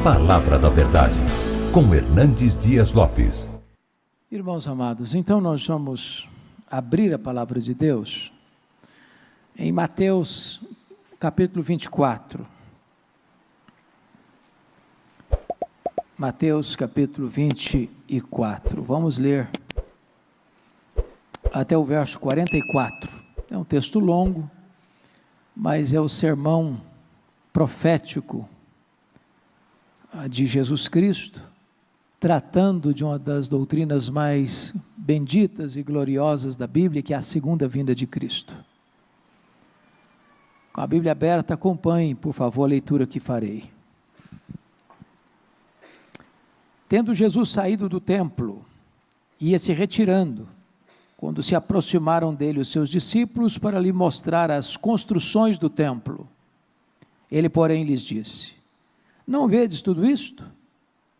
Palavra da Verdade, com Hernandes Dias Lopes. Irmãos amados, então nós vamos abrir a palavra de Deus em Mateus capítulo 24. Mateus capítulo 24, vamos ler até o verso 44. É um texto longo, mas é o sermão profético de Jesus Cristo, tratando de uma das doutrinas mais benditas e gloriosas da Bíblia, que é a segunda vinda de Cristo. Com a Bíblia aberta, acompanhe, por favor, a leitura que farei. Tendo Jesus saído do templo, ia se retirando, quando se aproximaram dele os seus discípulos para lhe mostrar as construções do templo. Ele, porém, lhes disse: não vedes tudo isto?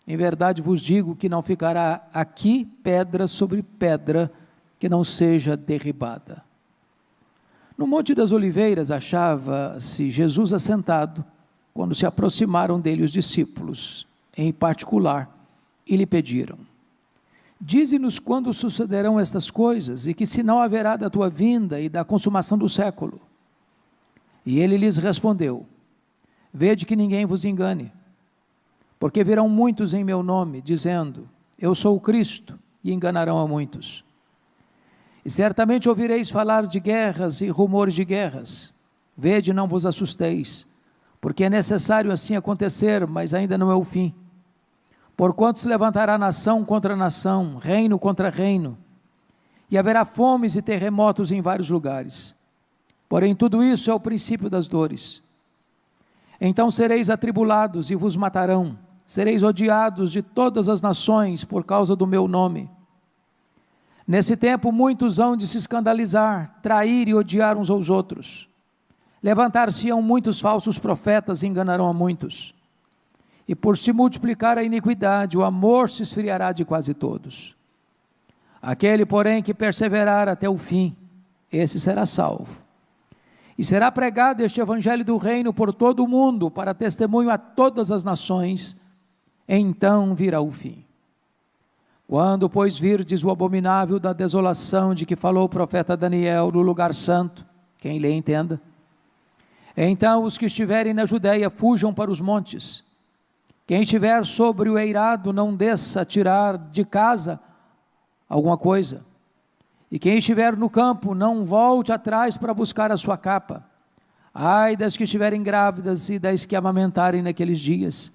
Em verdade vos digo que não ficará aqui pedra sobre pedra que não seja derribada. No Monte das Oliveiras achava-se Jesus assentado, quando se aproximaram dele os discípulos, em particular, e lhe pediram: dize-nos quando sucederão estas coisas, e que sinal haverá da tua vinda e da consumação do século? E ele lhes respondeu: vede que ninguém vos engane, porque virão muitos em meu nome, dizendo: eu sou o Cristo, e enganarão a muitos. E certamente ouvireis falar de guerras e rumores de guerras. Vede, não vos assusteis, porque é necessário assim acontecer, mas ainda não é o fim. Porquanto se levantará nação contra nação, reino contra reino, e haverá fomes e terremotos em vários lugares. Porém tudo isso é o princípio das dores. Então sereis atribulados e vos matarão, sereis odiados de todas as nações por causa do meu nome. Nesse tempo muitos hão de se escandalizar, trair e odiar uns aos outros. Levantar-se-ão muitos falsos profetas e enganarão a muitos. E por se multiplicar a iniquidade, o amor se esfriará de quase todos. Aquele, porém, que perseverar até o fim, esse será salvo. E será pregado este evangelho do reino por todo o mundo, para testemunho a todas as nações, então virá o fim. Quando, pois, virdes o abominável da desolação de que falou o profeta Daniel no lugar santo, quem lê entenda, então os que estiverem na Judeia fujam para os montes. Quem estiver sobre o eirado não desça a tirar de casa alguma coisa. E quem estiver no campo, não volte atrás para buscar a sua capa. Ai das que estiverem grávidas e das que amamentarem naqueles dias.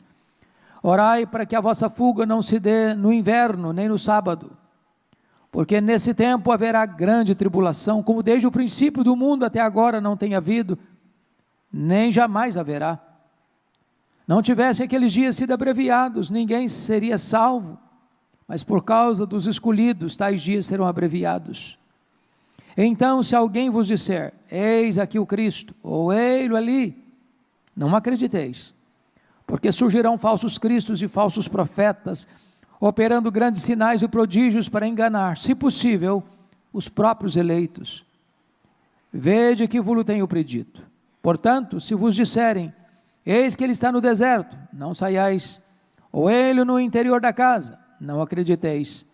Orai para que a vossa fuga não se dê no inverno, nem no sábado. Porque nesse tempo haverá grande tribulação, como desde o princípio do mundo até agora não tem havido, nem jamais haverá. Não tivessem aqueles dias sido abreviados, ninguém seria salvo. Mas por causa dos escolhidos, tais dias serão abreviados. Então, se alguém vos disser: eis aqui o Cristo, ou ei-lo ali, não acrediteis, porque surgirão falsos cristos e falsos profetas, operando grandes sinais e prodígios para enganar, se possível, os próprios eleitos. Vede que vos tenho predito. Portanto, se vos disserem: eis que ele está no deserto, não saiais, ou ele no interior da casa, não acrediteis,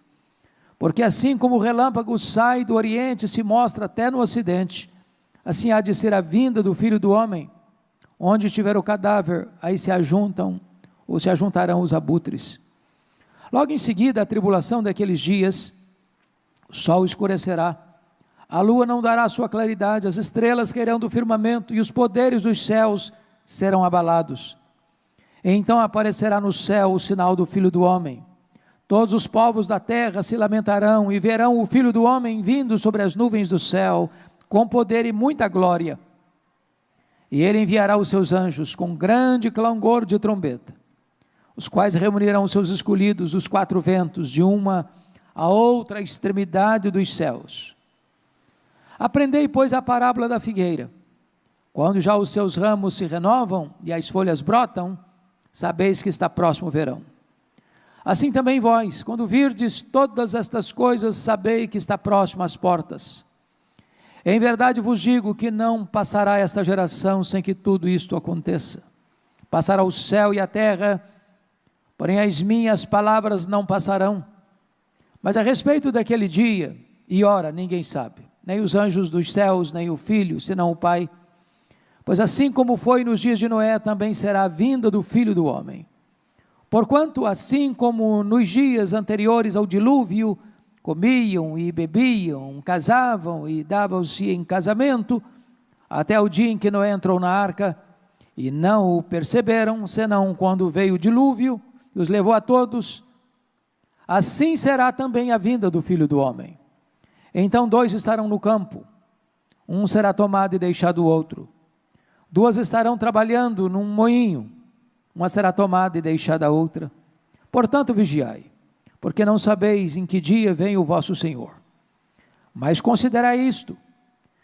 porque assim como o relâmpago sai do oriente e se mostra até no ocidente, assim há de ser a vinda do Filho do Homem. Onde estiver o cadáver, aí se ajuntam, ou se ajuntarão os abutres. Logo em seguida, a tribulação daqueles dias, o sol escurecerá, a lua não dará sua claridade, as estrelas cairão do firmamento, e os poderes dos céus serão abalados. Então aparecerá no céu o sinal do Filho do Homem. Todos os povos da terra se lamentarão e verão o Filho do Homem vindo sobre as nuvens do céu, com poder e muita glória. E ele enviará os seus anjos com grande clangor de trombeta, os quais reunirão os seus escolhidos dos quatro ventos, de uma a outra extremidade dos céus. Aprendei, pois, a parábola da figueira. Quando já os seus ramos se renovam e as folhas brotam, sabeis que está próximo o verão. Assim também vós, quando virdes todas estas coisas, sabei que está próximo às portas. Em verdade vos digo que não passará esta geração sem que tudo isto aconteça. Passará o céu e a terra, porém as minhas palavras não passarão. Mas a respeito daquele dia e hora ninguém sabe, nem os anjos dos céus, nem o Filho, senão o Pai. Pois assim como foi nos dias de Noé, também será a vinda do Filho do Homem. Porquanto assim como nos dias anteriores ao dilúvio, comiam e bebiam, casavam e davam-se em casamento, até o dia em que Noé entrou na arca, e não o perceberam, senão quando veio o dilúvio, e os levou a todos, assim será também a vinda do Filho do Homem. Então 2 estarão no campo, um será tomado e deixado o outro. 2 estarão trabalhando num moinho, uma será tomada e deixada a outra. Portanto vigiai, porque não sabeis em que dia vem o vosso Senhor. Mas considerai isto: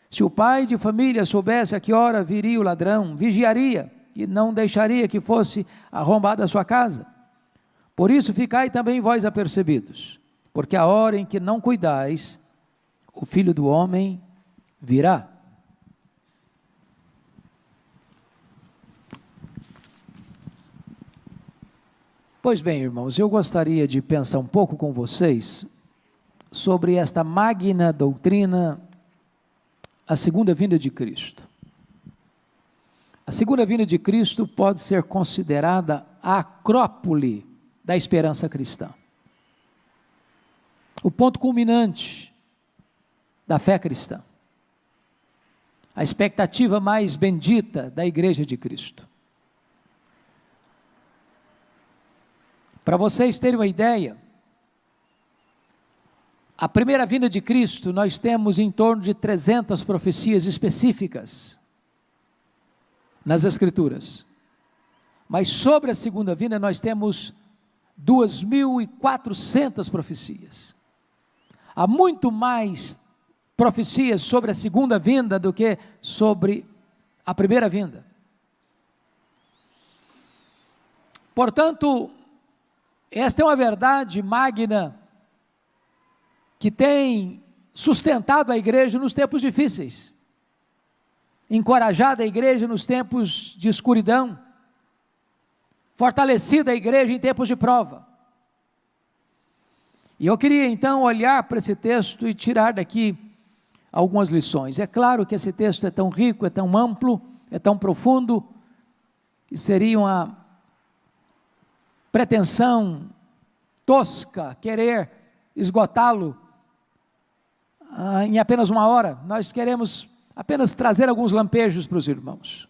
se o pai de família soubesse a que hora viria o ladrão, vigiaria e não deixaria que fosse arrombada a sua casa. Por isso ficai também vós apercebidos, porque a hora em que não cuidais, o Filho do Homem virá. Pois bem, irmãos, eu gostaria de pensar um pouco com vocês sobre esta magna doutrina, a segunda vinda de Cristo. A segunda vinda de Cristo pode ser considerada a acrópole da esperança cristã. O ponto culminante da fé cristã. A expectativa mais bendita da Igreja de Cristo. Para vocês terem uma ideia, a primeira vinda de Cristo, nós temos em torno de 300 profecias específicas nas Escrituras. Mas sobre a segunda vinda nós temos 2.400 profecias. Há muito mais profecias sobre a segunda vinda do que sobre a primeira vinda. Portanto, esta é uma verdade magna que tem sustentado a igreja nos tempos difíceis, encorajado a igreja nos tempos de escuridão, fortalecida a igreja em tempos de prova. E eu queria então olhar para esse texto e tirar daqui algumas lições. É claro que esse texto é tão rico, é tão amplo, é tão profundo, que seria uma pretensão tosca querer esgotá-lo em apenas uma hora. Nós queremos apenas trazer alguns lampejos para os irmãos.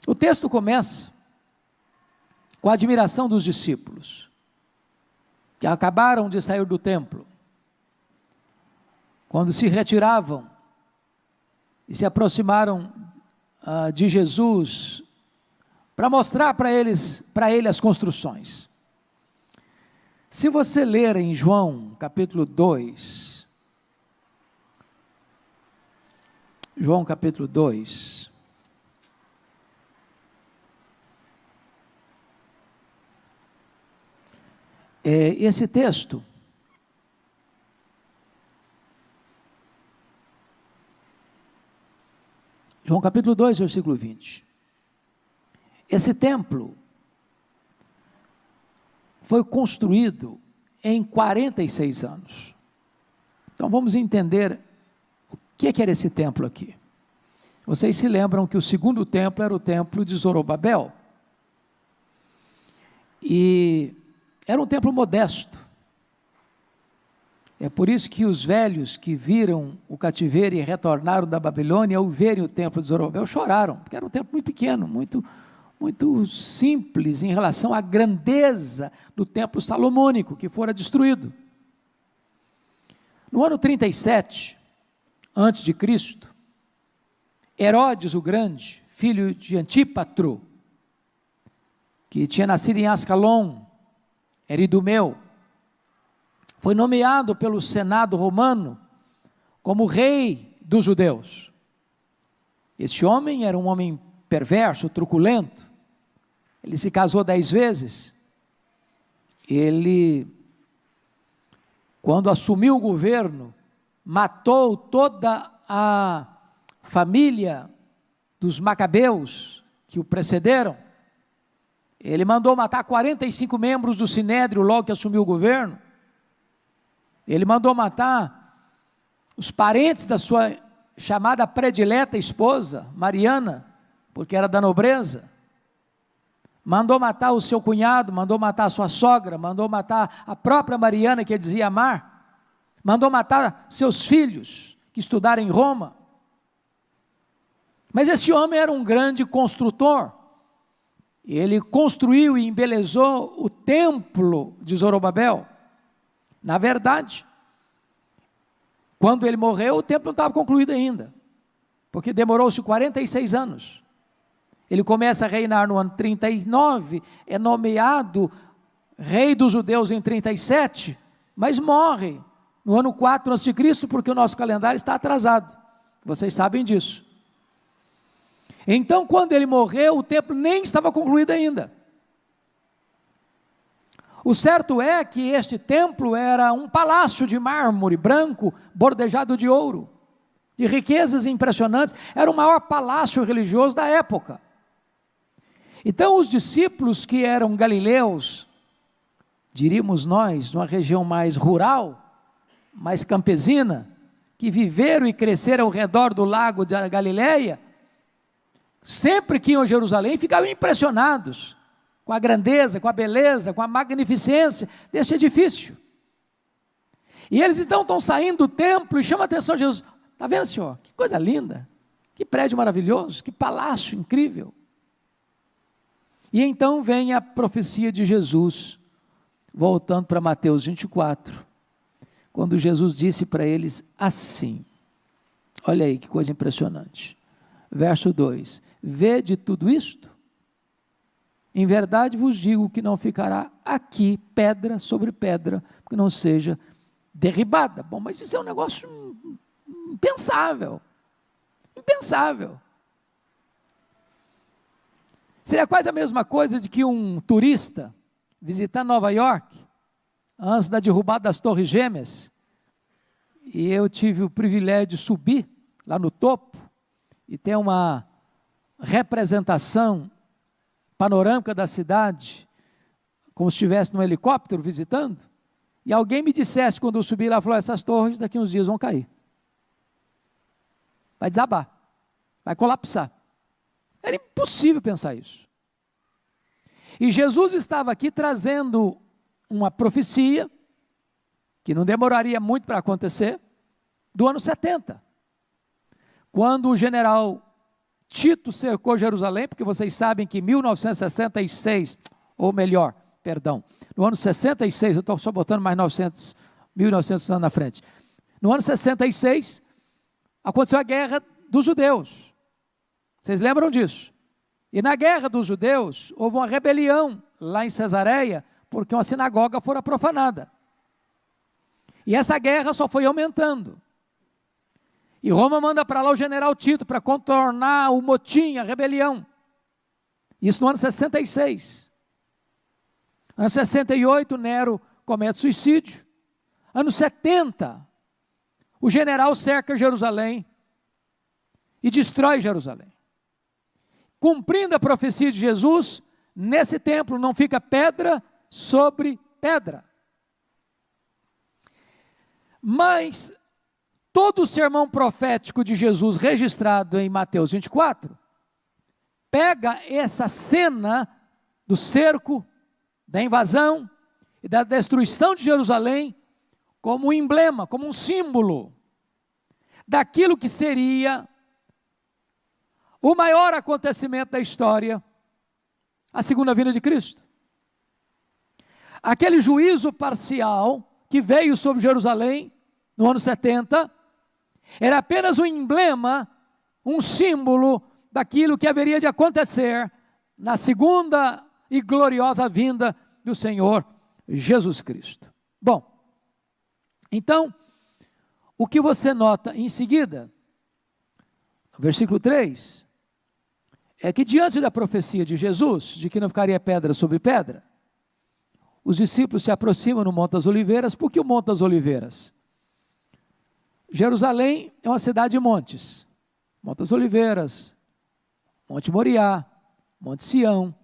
O texto começa com a admiração dos discípulos, que acabaram de sair do templo, quando se retiravam e se aproximaram de Jesus, para mostrar para ele as construções. Se você ler em João capítulo 2, João capítulo 2, esse texto, João capítulo 2, versículo 20, esse templo foi construído em 46 anos. Então vamos entender o que era esse templo aqui. Vocês se lembram que o segundo templo era o templo de Zorobabel. E era um templo modesto. É por isso que os velhos que viram o cativeiro e retornaram da Babilônia, ao verem o templo de Zorobabel, choraram, porque era um templo muito pequeno, muito simples em relação à grandeza do templo salomônico que fora destruído. No ano 37, antes de Cristo, Herodes o Grande, filho de Antípatro, que tinha nascido em Ascalon, era idumeu, foi nomeado pelo Senado romano como rei dos judeus. Este homem era um homem perverso, truculento. Ele se casou 10 vezes. Ele, quando assumiu o governo, matou toda a família dos macabeus que o precederam. Ele mandou matar 45 membros do Sinédrio logo que assumiu o governo. Ele mandou matar os parentes da sua chamada predileta esposa, Mariana, porque era da nobreza. Mandou matar o seu cunhado, mandou matar a sua sogra, mandou matar a própria Mariana, que ele dizia amar. Mandou matar seus filhos, que estudaram em Roma. Mas esse homem era um grande construtor. Ele construiu e embelezou o templo de Zorobabel. Na verdade, quando ele morreu, o templo não estava concluído ainda, porque demorou-se 46 anos. Ele começa a reinar no ano 39, é nomeado rei dos judeus em 37, mas morre no ano 4 a.C., porque o nosso calendário está atrasado. Vocês sabem disso. Então, quando ele morreu, o templo nem estava concluído ainda. O certo é que este templo era um palácio de mármore branco, bordejado de ouro, de riquezas impressionantes. Era o maior palácio religioso da época. Então, os discípulos que eram galileus, diríamos nós, numa região mais rural, mais campesina, que viveram e cresceram ao redor do lago da Galileia, sempre que iam a Jerusalém, ficavam impressionados com a grandeza, com a beleza, com a magnificência desse edifício. E eles então estão saindo do templo e chamam a atenção de Jesus. Está vendo, senhor? Que coisa linda, que prédio maravilhoso, que palácio incrível. E então vem a profecia de Jesus, voltando para Mateus 24, quando Jesus disse para eles assim, olha aí que coisa impressionante, verso 2, vede tudo isto? Em verdade vos digo que não ficará aqui pedra sobre pedra, que não seja derribada. Bom, mas isso é um negócio impensável, impensável. Seria quase a mesma coisa de que um turista visitar Nova York, antes da derrubada das Torres Gêmeas, e eu tive o privilégio de subir lá no topo, e ter uma representação panorâmica da cidade, como se estivesse num helicóptero visitando, e alguém me dissesse quando eu subi lá, falou, essas torres daqui uns dias vão cair, vai desabar, vai colapsar. Era impossível pensar isso. E Jesus estava aqui trazendo uma profecia, que não demoraria muito para acontecer, do ano 70, quando o general Tito cercou Jerusalém, porque vocês sabem que em 1966, ou melhor, perdão, no ano 66, eu estou só botando mais 1900 anos na frente, no ano 66, aconteceu a guerra dos judeus, vocês lembram disso? E na guerra dos judeus, houve uma rebelião lá em Cesareia, porque uma sinagoga fora profanada, e essa guerra só foi aumentando, e Roma manda para lá o general Tito, para contornar o motim, a rebelião, isso no ano 66, ano 68 Nero comete suicídio, ano 70, o general cerca Jerusalém, e destrói Jerusalém, cumprindo a profecia de Jesus, nesse templo não fica pedra sobre pedra, mas todo o sermão profético de Jesus registrado em Mateus 24, pega essa cena do cerco, da invasão e da destruição de Jerusalém como um emblema, como um símbolo daquilo que seria o maior acontecimento da história, a segunda vinda de Cristo. Aquele juízo parcial que veio sobre Jerusalém no ano 70, era apenas um emblema, um símbolo daquilo que haveria de acontecer na segunda e gloriosa vinda do Senhor Jesus Cristo. Bom, então, o que você nota em seguida, no versículo 3, é que diante da profecia de Jesus, de que não ficaria pedra sobre pedra, os discípulos se aproximam no Monte das Oliveiras. Por que o Monte das Oliveiras? Jerusalém é uma cidade de montes, Monte das Oliveiras, Monte Moriá, Monte Sião.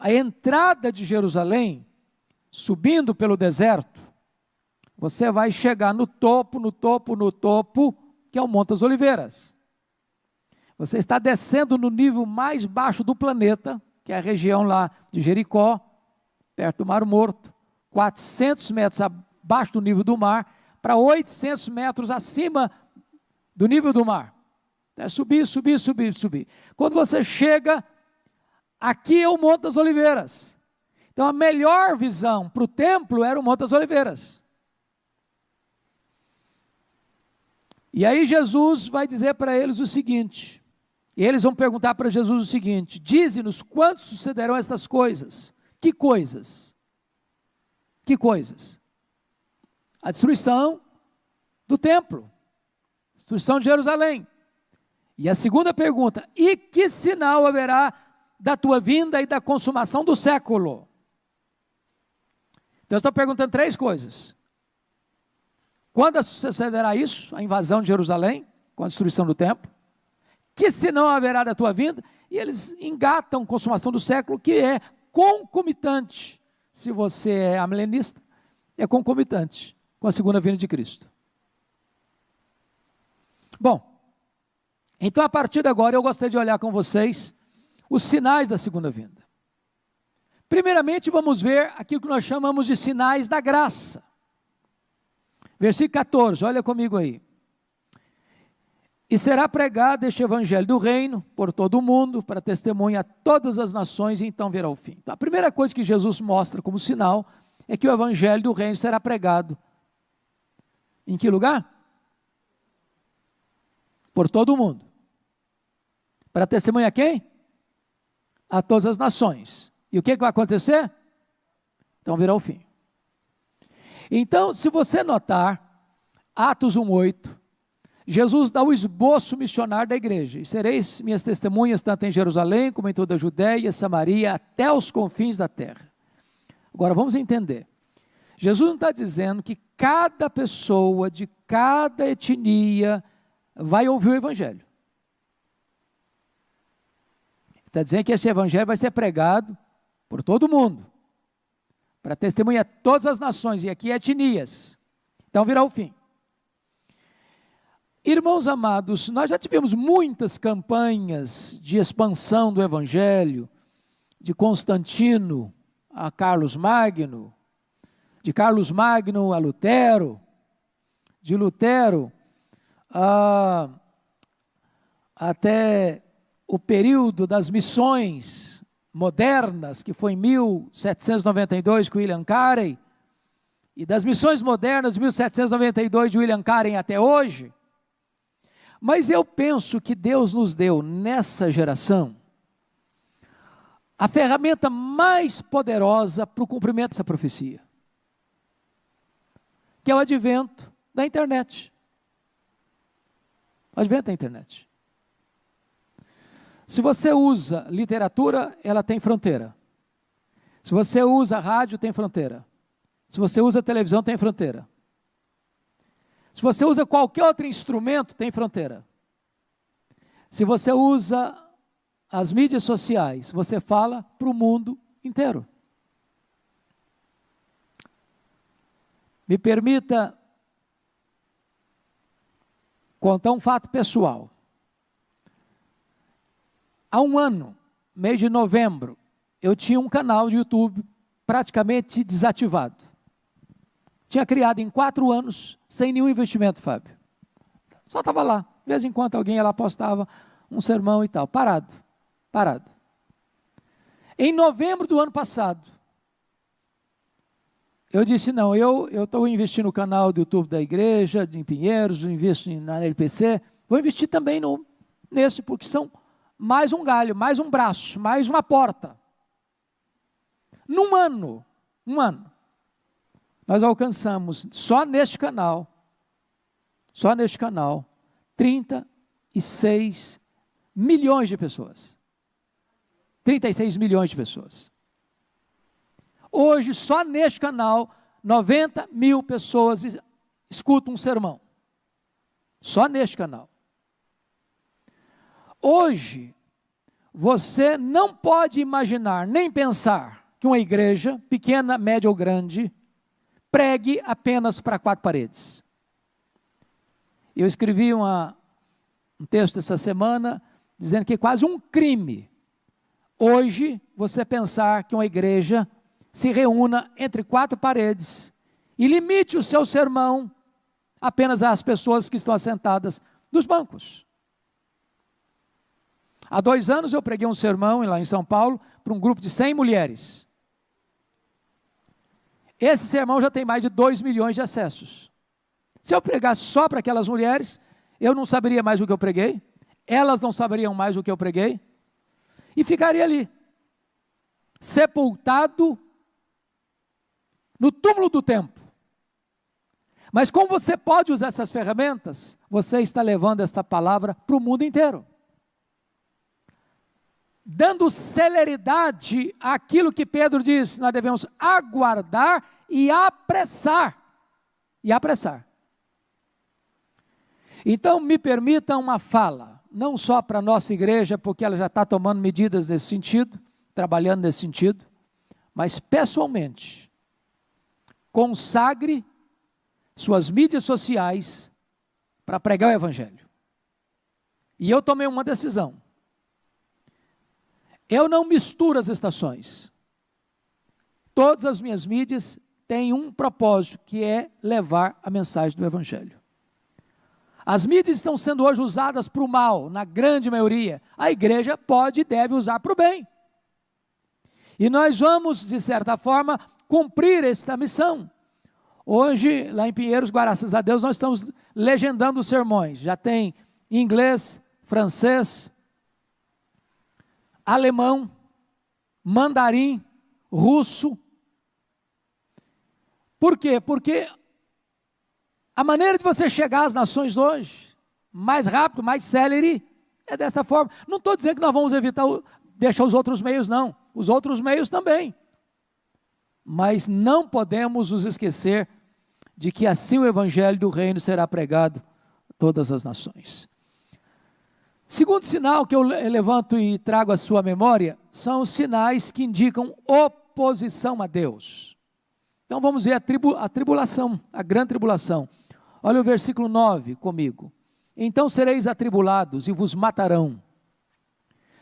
a entrada de Jerusalém, subindo pelo deserto, você vai chegar no topo, que é o Monte das Oliveiras. Você está descendo no nível mais baixo do planeta, que é a região lá de Jericó, perto do Mar Morto, 400 metros abaixo do nível do mar, para 800 metros acima do nível do mar. É subir. Quando você chega, aqui é o Monte das Oliveiras. Então a melhor visão para o templo era o Monte das Oliveiras. E aí Jesus vai dizer para eles o seguinte, e eles vão perguntar para Jesus o seguinte: dize-nos quando sucederão estas coisas. Que coisas? Que coisas? A destruição do templo, destruição de Jerusalém. E a segunda pergunta: e que sinal haverá da tua vinda e da consumação do século? Então eu estou perguntando três coisas. Quando sucederá isso, a invasão de Jerusalém, com a destruição do templo? Que sinal haverá da tua vinda? E eles engatam a consumação do século, que é concomitante. Se você é amilenista, é concomitante com a segunda vinda de Cristo. Bom, então a partir de agora eu gostaria de olhar com vocês os sinais da segunda vinda. Primeiramente vamos ver aquilo que nós chamamos de sinais da graça. Versículo 14, olha comigo aí. E será pregado este evangelho do reino por todo o mundo, para testemunha a todas as nações, e então virá o fim. Então, a primeira coisa que Jesus mostra como sinal é que o evangelho do reino será pregado. Em que lugar? Por todo o mundo. Para testemunha a quem? A todas as nações. E o que vai acontecer? Então virá o fim. Então, se você notar, Atos 1:8, Jesus dá o esboço missionário da igreja. E sereis minhas testemunhas, tanto em Jerusalém, como em toda a Judéia, Samaria, até os confins da terra. Agora, vamos entender. Jesus não está dizendo que cada pessoa, de cada etnia, vai ouvir o evangelho. Está dizendo que esse evangelho vai ser pregado por todo mundo, para testemunhar todas as nações, e aqui etnias. Então virá o fim. Irmãos amados, nós já tivemos muitas campanhas de expansão do evangelho, de Constantino a Carlos Magno, de Carlos Magno a Lutero, de Lutero até o período das missões modernas, que foi em 1792 com William Carey, e das missões modernas 1792 de William Carey até hoje. Mas eu penso que Deus nos deu nessa geração a ferramenta mais poderosa para o cumprimento dessa profecia, que é o advento da internet. O advento da internet. Se você usa literatura, ela tem fronteira. Se você usa rádio, tem fronteira. Se você usa televisão, tem fronteira. Se você usa qualquer outro instrumento, tem fronteira. Se você usa as mídias sociais, você fala para o mundo inteiro. Me permita contar um fato pessoal. Há um ano, mês de novembro, eu tinha um canal de YouTube praticamente desativado. Tinha criado em 4 anos, sem nenhum investimento, Fábio. Só estava lá. De vez em quando alguém lá postava um sermão e tal. Parado. Em novembro do ano passado, eu disse, não, eu estou investindo no canal do YouTube da igreja, em Pinheiros, invisto na LPC, vou investir também nesse, porque são mais um galho, mais um braço, mais uma porta. Num ano, nós alcançamos, só neste canal, 36 milhões de pessoas. 36 milhões de pessoas. Hoje, só neste canal, 90 mil pessoas escutam um sermão. Só neste canal. Hoje, você não pode imaginar nem pensar que uma igreja, pequena, média ou grande, pregue apenas para 4 paredes. Eu escrevi um texto essa semana dizendo que é quase um crime hoje você pensar que uma igreja se reúna entre 4 paredes e limite o seu sermão apenas às pessoas que estão assentadas nos bancos. Há 2 anos eu preguei um sermão lá em São Paulo para um grupo de 100 mulheres. Esse sermão já tem mais de 2 milhões de acessos. Se eu pregasse só para aquelas mulheres, eu não saberia mais o que eu preguei, elas não saberiam mais o que eu preguei, e ficaria ali, sepultado no túmulo do tempo. Mas como você pode usar essas ferramentas, você está levando esta palavra para o mundo inteiro, dando celeridade àquilo que Pedro diz, nós devemos aguardar e apressar. E apressar. Então, me permita uma fala, não só para a nossa igreja, porque ela já está tomando medidas nesse sentido, trabalhando nesse sentido, mas pessoalmente, consagre suas mídias sociais para pregar o Evangelho. E eu tomei uma decisão. Eu não misturo as estações. Todas as minhas mídias têm um propósito, que é levar a mensagem do Evangelho. As mídias estão sendo hoje usadas para o mal, na grande maioria. A igreja pode e deve usar para o bem. E nós vamos, de certa forma, cumprir esta missão. Hoje, lá em Pinheiros, graças a Deus, nós estamos legendando os sermões. Já tem inglês, francês, alemão, mandarim, russo. Por quê? Porque a maneira de você chegar às nações hoje, mais rápido, mais célere, é desta forma. Não estou dizendo que nós vamos evitar, deixar os outros meios, não. Os outros meios também. Mas não podemos nos esquecer de que assim o Evangelho do Reino será pregado a todas as nações. Segundo sinal que eu levanto e trago à sua memória, são os sinais que indicam oposição a Deus. Então vamos ver a tribulação, a grande tribulação. Olha o versículo 9 comigo. Então sereis atribulados e vos matarão.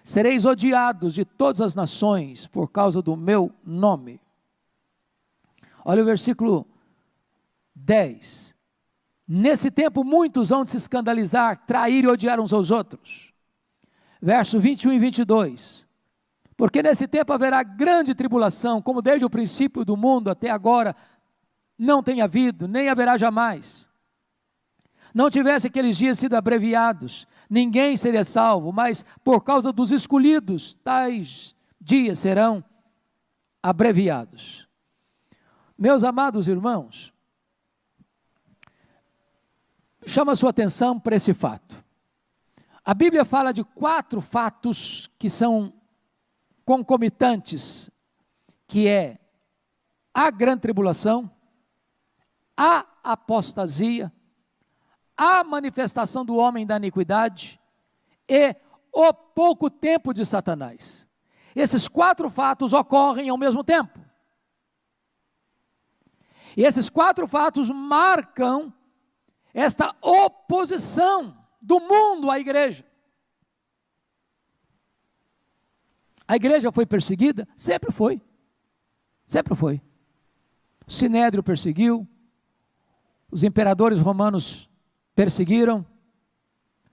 Sereis odiados de todas as nações por causa do meu nome. Olha o versículo 10. Nesse tempo muitos vão se escandalizar, trair e odiar uns aos outros. Verso 21 e 22. Porque nesse tempo haverá grande tribulação, como desde o princípio do mundo até agora não tem havido, nem haverá jamais. Não tivesse aqueles dias sido abreviados, ninguém seria salvo, mas por causa dos escolhidos, tais dias serão abreviados. Meus amados irmãos, chama a sua atenção para esse fato. A Bíblia fala de 4 fatos que são concomitantes, que é a grande tribulação, a apostasia, a manifestação do homem da iniquidade e o pouco tempo de Satanás. Esses 4 fatos ocorrem ao mesmo tempo. E esses 4 fatos marcam esta oposição do mundo à igreja. A igreja foi perseguida? Sempre foi. Sempre foi. O Sinédrio perseguiu, os imperadores romanos perseguiram,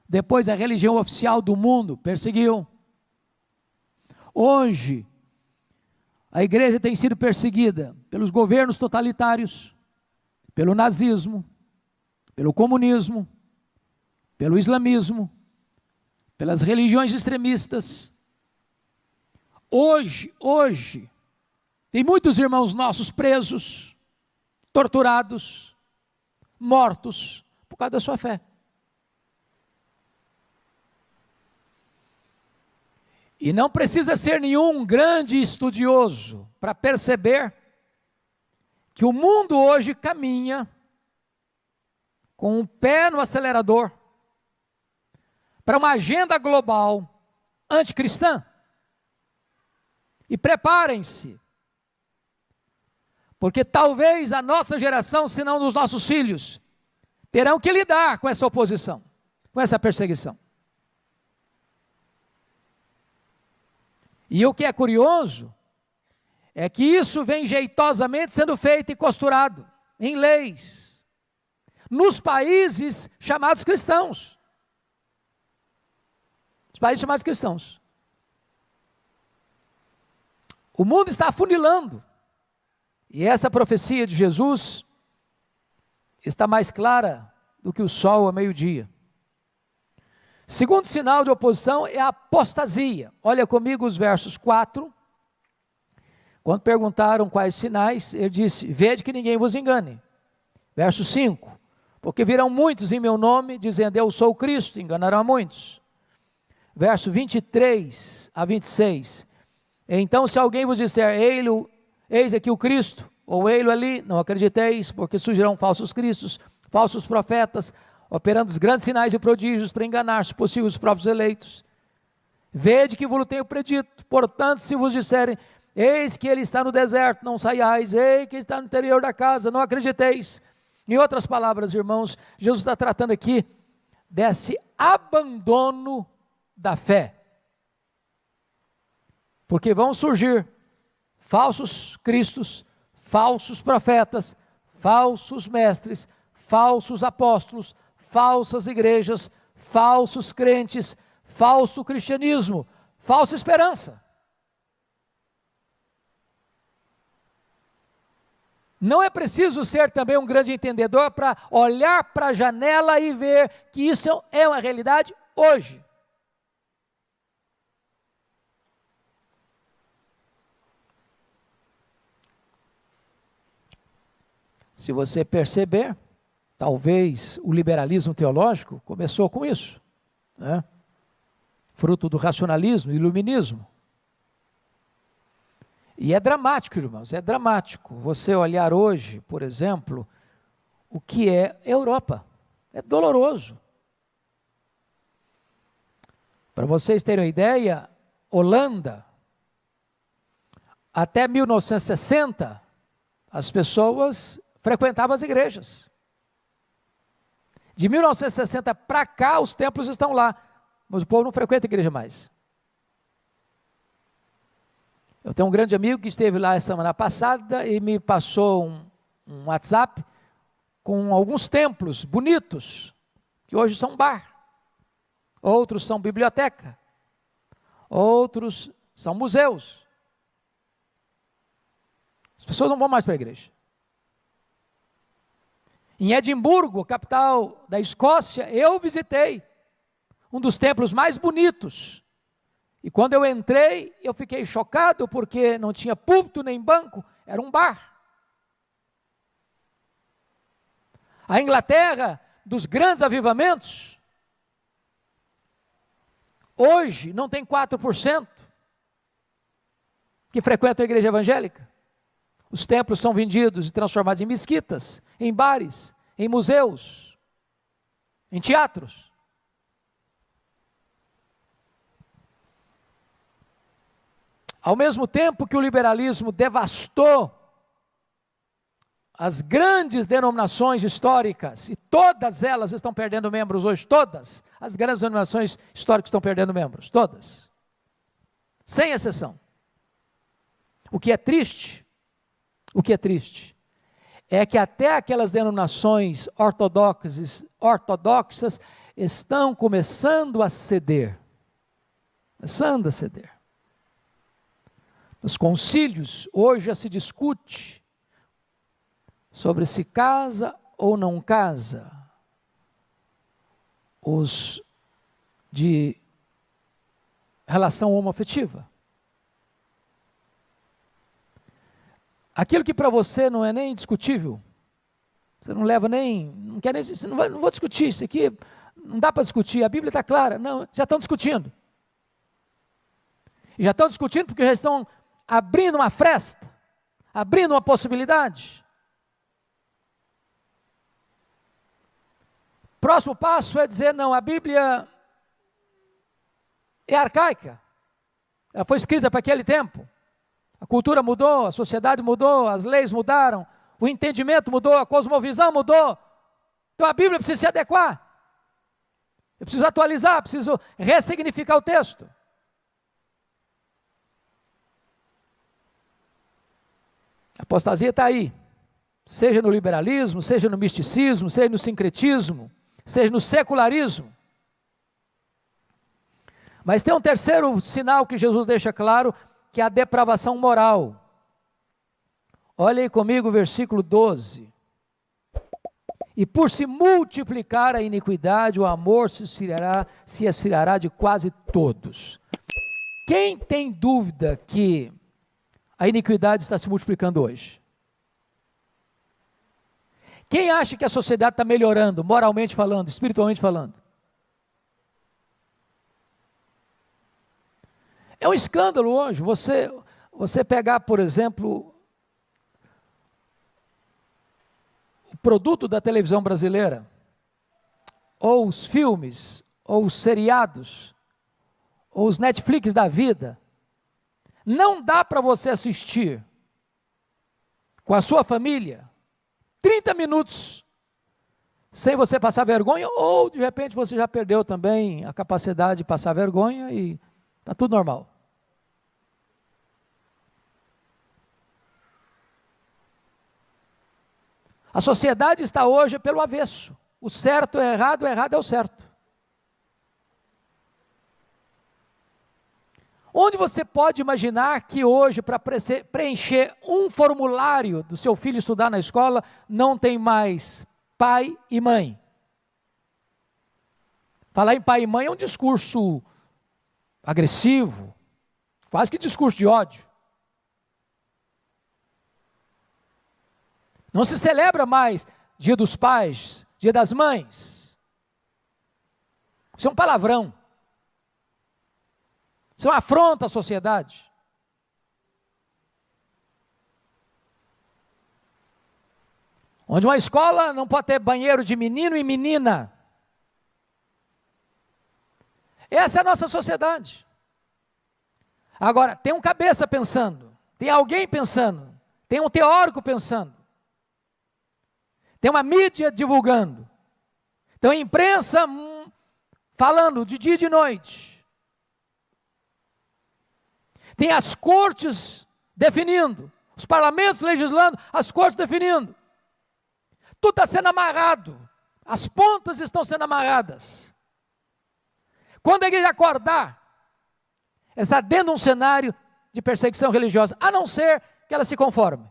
depois a religião oficial do mundo perseguiu. Hoje, a igreja tem sido perseguida pelos governos totalitários, pelo nazismo, pelo comunismo, pelo islamismo, pelas religiões extremistas. Hoje, tem muitos irmãos nossos presos, torturados, mortos, por causa da sua fé. E não precisa ser nenhum grande estudioso para perceber que o mundo hoje caminha com o pé no acelerador para uma agenda global anticristã. E preparem-se, porque talvez a nossa geração, se não dos nossos filhos, terão que lidar com essa oposição, com essa perseguição. E o que é curioso é que isso vem jeitosamente sendo feito e costurado em leis, nos países chamados cristãos. Os países chamados cristãos. O mundo está afunilando. E essa profecia de Jesus está mais clara do que o sol ao meio-dia. Segundo sinal de oposição é a apostasia. Olha comigo os versos 4. Quando perguntaram quais sinais, ele disse: vede que ninguém vos engane. Verso 5. Porque virão muitos em meu nome, dizendo eu sou o Cristo, enganarão a muitos. Verso 23 a 26. Então se alguém vos disser, eis aqui o Cristo, ou ei-lo ali, não acrediteis, porque surgirão falsos cristos, falsos profetas, operando os grandes sinais e prodígios para enganar, se possível, os próprios eleitos. Vede que vos tenho predito, portanto, se vos disserem, eis que ele está no deserto, não saiais, eis que ele está no interior da casa, não acrediteis. Em outras palavras, irmãos, Jesus está tratando aqui desse abandono da fé. Porque vão surgir falsos cristos, falsos profetas, falsos mestres, falsos apóstolos, falsas igrejas, falsos crentes, falso cristianismo, falsa esperança. Não é preciso ser também um grande entendedor para olhar para a janela e ver que isso é uma realidade hoje. Se você perceber, talvez o liberalismo teológico começou com isso, né? Fruto do racionalismo e iluminismo. E é dramático, irmãos, é dramático você olhar hoje, por exemplo, o que é Europa. É doloroso. Para vocês terem uma ideia, Holanda, até 1960, as pessoas frequentavam as igrejas. De 1960 para cá, os templos estão lá, mas o povo não frequenta a igreja mais. Eu tenho um grande amigo que esteve lá a semana passada e me passou um WhatsApp com alguns templos bonitos, que hoje são bar, outros são biblioteca, outros são museus. As pessoas não vão mais para a igreja. Em Edimburgo, capital da Escócia, eu visitei um dos templos mais bonitos. E quando eu entrei, eu fiquei chocado porque não tinha púlpito nem banco, era um bar. A Inglaterra, dos grandes avivamentos, hoje não tem 4% que frequentam a igreja evangélica. Os templos são vendidos e transformados em mesquitas, em bares, em museus, em teatros. Ao mesmo tempo que o liberalismo devastou as grandes denominações históricas, e todas elas estão perdendo membros hoje, todas as grandes denominações históricas estão perdendo membros, todas, sem exceção. O que é triste é que até aquelas denominações ortodoxas estão começando a ceder. Nos concílios, hoje já se discute sobre se casa ou não casa os de relação homoafetiva. Aquilo que para você não é nem discutível, você não leva nem, não quer nem, você não vou discutir isso aqui, não dá para discutir, a Bíblia está clara, não, já estão discutindo. E já estão discutindo porque já estão abrindo uma fresta, abrindo uma possibilidade. Próximo passo é dizer, não, a Bíblia é arcaica, ela foi escrita para aquele tempo, A cultura mudou, a sociedade mudou, as leis mudaram, o entendimento mudou, a cosmovisão mudou. Então a Bíblia precisa se adequar. Eu preciso atualizar, preciso ressignificar o texto. A apostasia está aí, seja no liberalismo, seja no misticismo, seja no sincretismo, seja no secularismo. Mas tem um terceiro sinal que Jesus deixa claro, que é a depravação moral. Olha aí comigo o versículo 12. E por se multiplicar a iniquidade, o amor se esfriará de quase todos. Quem tem dúvida que a iniquidade está se multiplicando hoje? Quem acha que a sociedade está melhorando, moralmente falando, espiritualmente falando? É um escândalo hoje, você pegar, por exemplo, o produto da televisão brasileira, ou os filmes, ou os seriados, ou os Netflix da vida. Não dá para você assistir com a sua família 30 minutos sem você passar vergonha, ou de repente você já perdeu também a capacidade de passar vergonha e está tudo normal. A sociedade está hoje pelo avesso. O certo é errado, o errado é o certo. Onde você pode imaginar que hoje, para preencher um formulário do seu filho estudar na escola, não tem mais pai e mãe? Falar em pai e mãe é um discurso agressivo, quase que discurso de ódio. Não se celebra mais Dia dos Pais, Dia das Mães. Isso é um palavrão. Isso é uma afronta à sociedade. Onde uma escola não pode ter banheiro de menino e menina. Essa é a nossa sociedade. Agora, tem um cabeça pensando, tem alguém pensando, tem um teórico pensando, tem uma mídia divulgando, tem a imprensa falando de dia e de noite, tem as cortes definindo, os parlamentos legislando, as cortes definindo. Tudo está sendo amarrado, as pontas estão sendo amarradas. Quando a igreja acordar, está dentro de um cenário de perseguição religiosa, a não ser que ela se conforme.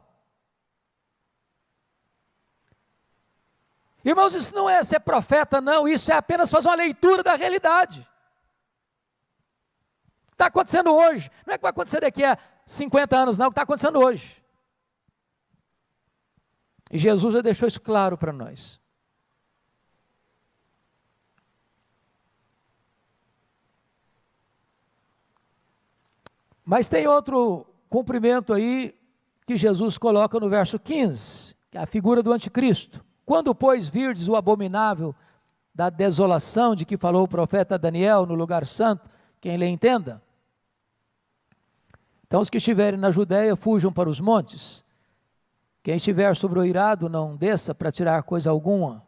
Irmãos, isso não é ser profeta, não, isso é apenas fazer uma leitura da realidade. Está acontecendo hoje, não é que vai acontecer daqui a 50 anos, não, é o que está acontecendo hoje. E Jesus já deixou isso claro para nós. Mas tem outro cumprimento aí que Jesus coloca no verso 15, que é a figura do anticristo. Quando, pois, virdes o abominável da desolação de que falou o profeta Daniel no lugar santo, quem lhe entenda? Então os que estiverem na Judéia fujam para os montes. Quem estiver sobre o eirado não desça para tirar coisa alguma.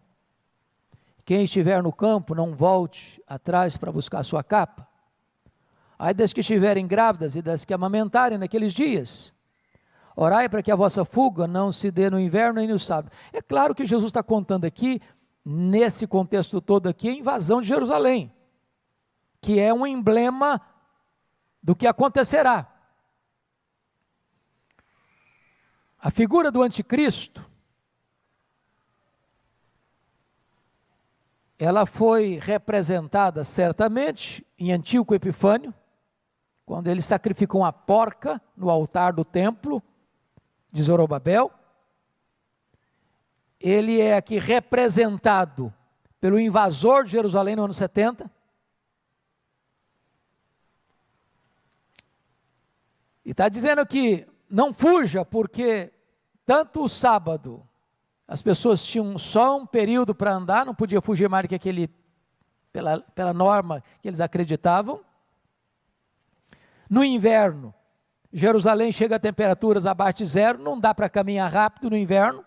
Quem estiver no campo não volte atrás para buscar sua capa. Ai das que estiverem grávidas e das que amamentarem naqueles dias. Orai para que a vossa fuga não se dê no inverno nem no sábado. É claro que Jesus está contando aqui, nesse contexto todo aqui, a invasão de Jerusalém, que é um emblema do que acontecerá. A figura do anticristo, ela foi representada certamente em Antíoco Epifânio, quando ele sacrificou uma porca no altar do templo de Zorobabel. Ele é aqui representado pelo invasor de Jerusalém no ano 70. E está dizendo que não fuja, porque tanto o sábado, as pessoas tinham só um período para andar, não podia fugir mais do que aquele, pela norma que eles acreditavam. No inverno, Jerusalém chega a temperaturas abaixo de zero, não dá para caminhar rápido no inverno,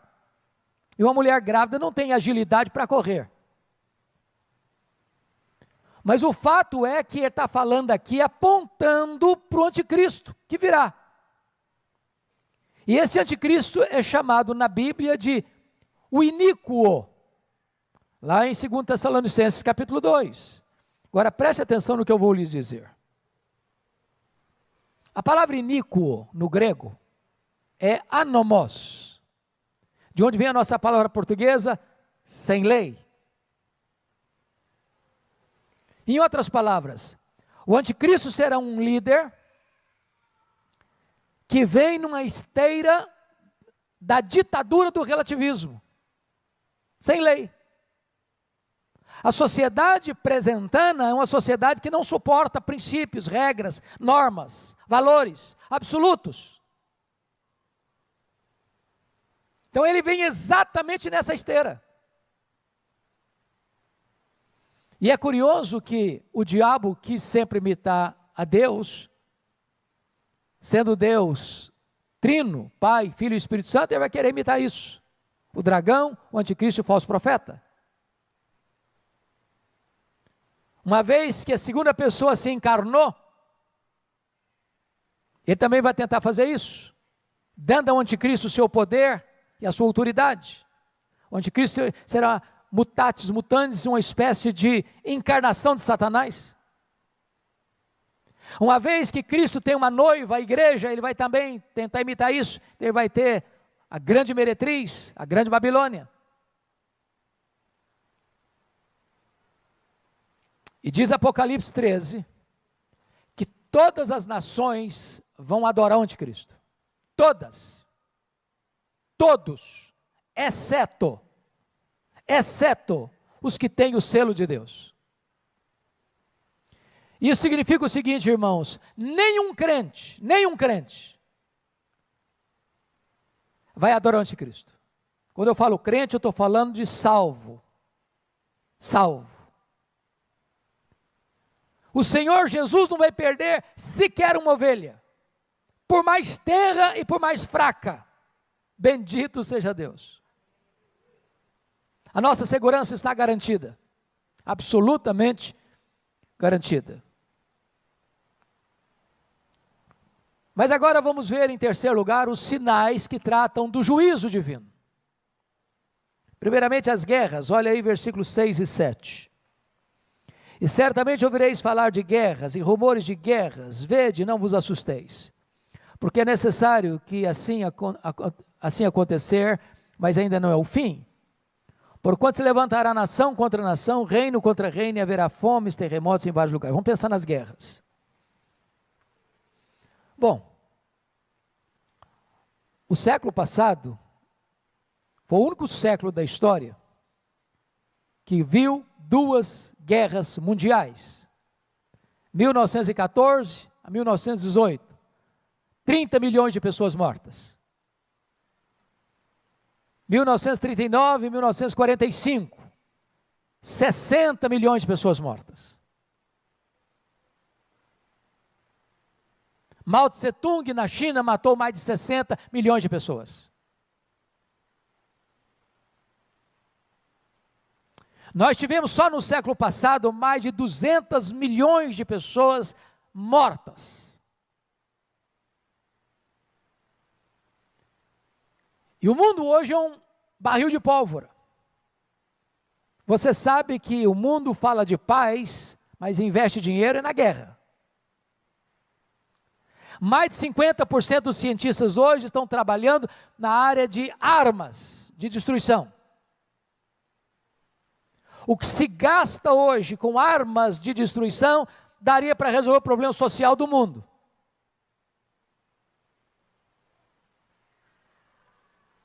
e uma mulher grávida não tem agilidade para correr. Mas o fato é que ele está falando aqui apontando para o anticristo que virá. E esse anticristo é chamado na Bíblia de o iníquo, lá em 2 Tessalonicenses capítulo 2. Agora preste atenção no que eu vou lhes dizer. A palavra iníquo no grego é anomos, de onde vem a nossa palavra portuguesa, sem lei. Em outras palavras, o anticristo será um líder que vem numa esteira da ditadura do relativismo, sem lei. A sociedade presentana é uma sociedade que não suporta princípios, regras, normas, valores absolutos. Então ele vem exatamente nessa esteira. E é curioso que o diabo quis sempre imitar a Deus, sendo Deus trino, Pai, Filho e Espírito Santo, ele vai querer imitar isso. O dragão, o anticristo e o falso profeta. Uma vez que a segunda pessoa se encarnou, ele também vai tentar fazer isso, dando ao anticristo o seu poder e a sua autoridade. O anticristo será mutatis mutandis, uma espécie de encarnação de Satanás. Uma vez que Cristo tem uma noiva, a igreja, ele vai também tentar imitar isso. Ele vai ter a grande meretriz, a grande Babilônia. E diz Apocalipse 13, que todas as nações vão adorar o anticristo. Todas. Todos. Exceto os que têm o selo de Deus. Isso significa o seguinte, irmãos, nenhum crente vai adorar o anticristo. Quando eu falo crente, eu estou falando de salvo. O Senhor Jesus não vai perder sequer uma ovelha, por mais tenra e por mais fraca. Bendito seja Deus. A nossa segurança está garantida, absolutamente garantida. Mas agora vamos ver em terceiro lugar os sinais que tratam do juízo divino. Primeiramente as guerras, olha aí versículos 6 e 7. E certamente ouvireis falar de guerras e rumores de guerras, vede, não vos assusteis, porque é necessário que assim acontecer, mas ainda não é o fim. Porquanto se levantará nação contra nação, reino contra reino, e haverá fomes, terremotos em vários lugares. Vamos pensar nas guerras. Bom, o século passado foi o único século da história que viu duas guerras mundiais. 1914 a 1918. 30 milhões de pessoas mortas. 1939 e 1945, 60 milhões de pessoas mortas. Mao Tse Tung na China matou mais de 60 milhões de pessoas. Nós tivemos só no século passado mais de 200 milhões de pessoas mortas. E o mundo hoje é um barril de pólvora. Você sabe que o mundo fala de paz, mas investe dinheiro na guerra. Mais de 50% dos cientistas hoje estão trabalhando na área de armas de destruição. O que se gasta hoje com armas de destruição daria para resolver o problema social do mundo.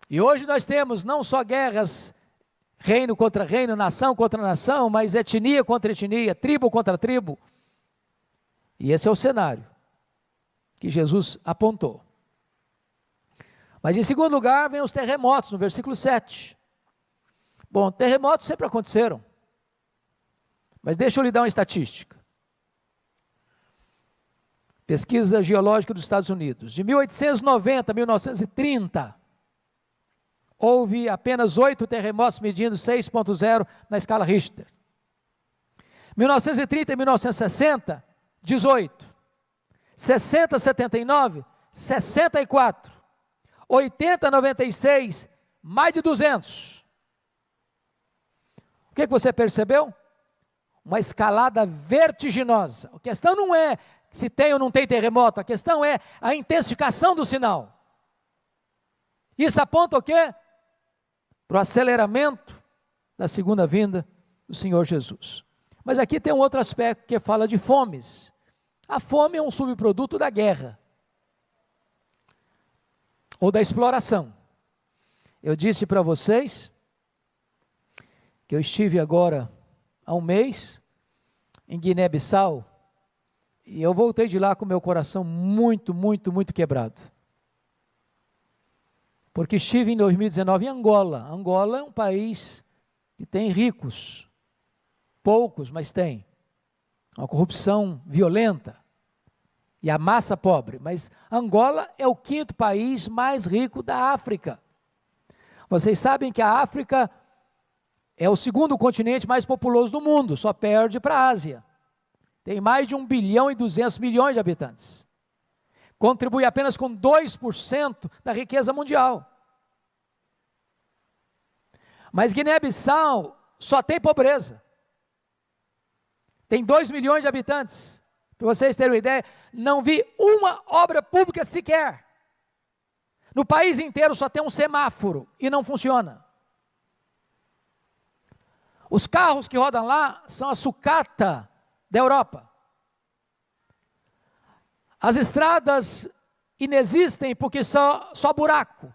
E hoje nós temos não só guerras, reino contra reino, nação contra nação, mas etnia contra etnia, tribo contra tribo. E esse é o cenário que Jesus apontou. Mas em segundo lugar, vem os terremotos, no versículo 7. Bom, terremotos sempre aconteceram. Mas deixa eu lhe dar uma estatística. Pesquisa Geológica dos Estados Unidos. De 1890 a 1930, houve apenas 8 terremotos medindo 6,0 na escala Richter. 1930 e 1960, 18. 60 a 79, 64. 80 a 96, mais de 200. O que você percebeu? Uma escalada vertiginosa. A questão não é se tem ou não tem terremoto, a questão é a intensificação do sinal. Isso aponta o quê? Para o aceleramento da segunda vinda do Senhor Jesus. Mas aqui tem um outro aspecto que fala de fomes. A fome é um subproduto da guerra ou da exploração. Eu disse para vocês que eu estive agora há um mês em Guiné-Bissau e eu voltei de lá com meu coração muito quebrado. Porque estive em 2019 em Angola. Angola é um país que tem ricos, poucos, mas tem. Uma corrupção violenta e a massa pobre. Mas Angola é o 5º país mais rico da África. Vocês sabem que a África é o 2º continente mais populoso do mundo, só perde para a Ásia. Tem mais de 1 bilhão e 200 milhões de habitantes. Contribui apenas com 2% da riqueza mundial. Mas Guiné-Bissau só tem pobreza. Tem 2 milhões de habitantes. Para vocês terem uma ideia, não vi uma obra pública sequer. No país inteiro só tem um semáforo e não funciona. Os carros que rodam lá são a sucata da Europa. As estradas inexistem porque só buraco.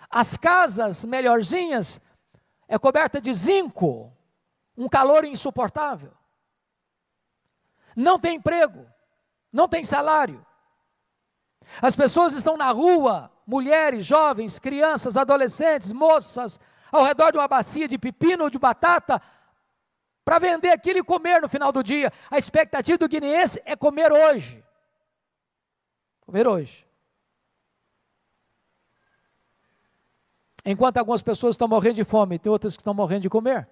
As casas melhorzinhas é coberta de zinco, um calor insuportável. Não tem emprego, não tem salário. As pessoas estão na rua, mulheres, jovens, crianças, adolescentes, moças, ao redor de uma bacia de pepino ou de batata, para vender aquilo e comer no final do dia. A expectativa do guineense é comer hoje. Comer hoje. Enquanto algumas pessoas estão morrendo de fome, tem outras que estão morrendo de comer.